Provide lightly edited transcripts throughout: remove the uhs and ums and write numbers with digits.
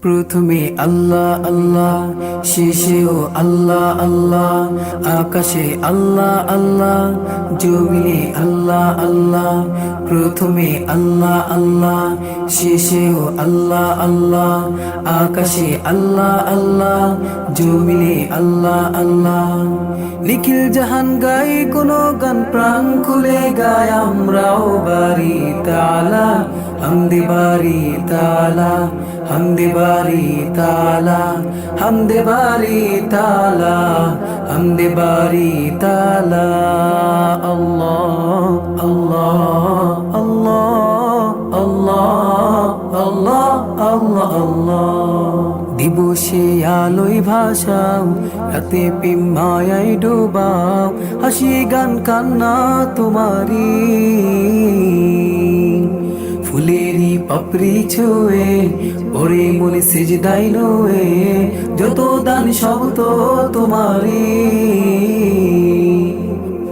প্রথমে আল্লাহ আল্লাহ, শেষেও আল্লাহ আল্লাহ, আকাশে আল্লাহ আল্লাহ, জমিনে আল্লাহ আল্লাহ। প্রথমে আল্লাহ আল্লাহ, শেষেও আল্লাহ আল্লাহ, আকাশে আল্লাহ আল্লাহ, জমিনে আল্লাহ আল্লাহ। নিখিল জাহান গাই কোন গান, প্রাণ খুলে গায় আমরাও বারি তাআলা, হামদে বারি তাআলা, হামদে বারি তাআলা, হামদে বারি তাআলা, হামদে বারি তাআলা। আল্লাহ আল্লাহ আল্লাহ আল্লাহ আল্লাহ আল্লাহ আল্লাহ। দিবসে আলোয় ভাসাও, রাতে প্রেম মায়ায় ডোবাও, হাসি গান কান্না তোমারি। ফুলেরি পাপড়ি ছুঁয়ে ওরে মনে সিজদাই নুয়ে, যত দান সব তো তোমারি।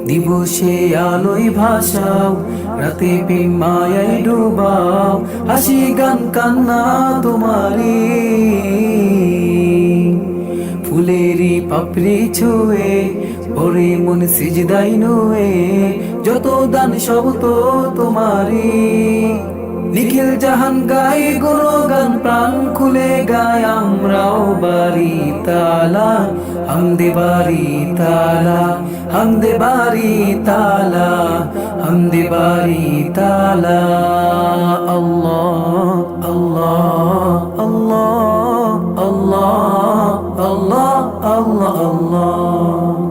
দিবসে আলোয় ভাসাও, রাতে প্রেম মায়ায় ডুবাও, হাসি গান কান্না তোমারি। ফুলেরি পাপড়ি ছুঁয়ে ওরে মন সিজদাই নুয়ে, যত দান সব তো তোমারি। নিখিল জাহান গাই গুণগান, প্রাণ খুলে গায় আমরাও বারি তাআলা, হামদে বারি তাআলা, হামদে বারি তাআলা, হামদে বারি তাআলা। আল্লাহ আল্লাহ আল্লাহ আল্লাহ আল্লাহ আল্লাহ আল্লাহ।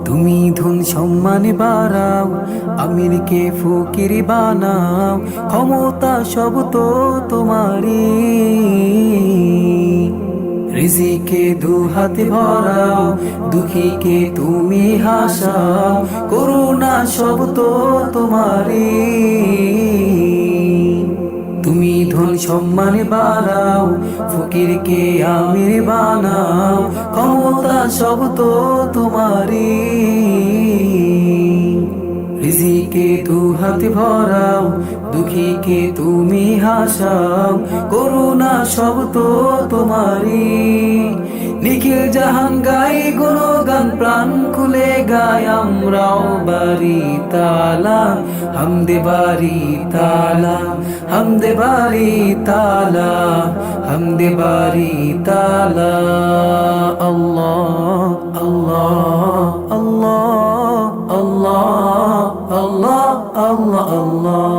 তুমি ধন সম্মানে বাড়াও, আমিরকে ফকির বানাও, ক্ষমতা সব তো তোমারি। রিজিকে দু হাতে ভরাও, দুঃখীকে তুমি হাসাও, করুণা সব তো তোমারি। তুমি ধন সম্মানে বাড়াও, ফকিরকে আমির বানাও, ক্ষমতা সব তো তোমারি। রিজিকে দু হাতে ভরাও, দুঃখীকে তুমি হাসাও, করুণা সব তো তোমারি। নিখিল জাহান গাই গুণগান, প্রাণ খুলে গায় আমরাও বারি তাআলা, হামদে বারি তাআলা, হামদে বারি তাআলা, হামদে বারি তাআলা। আল্লাহ আল্লাহ আল্লাহ আল্লাহ আল্লাহ আল্লাহ আল্লাহ।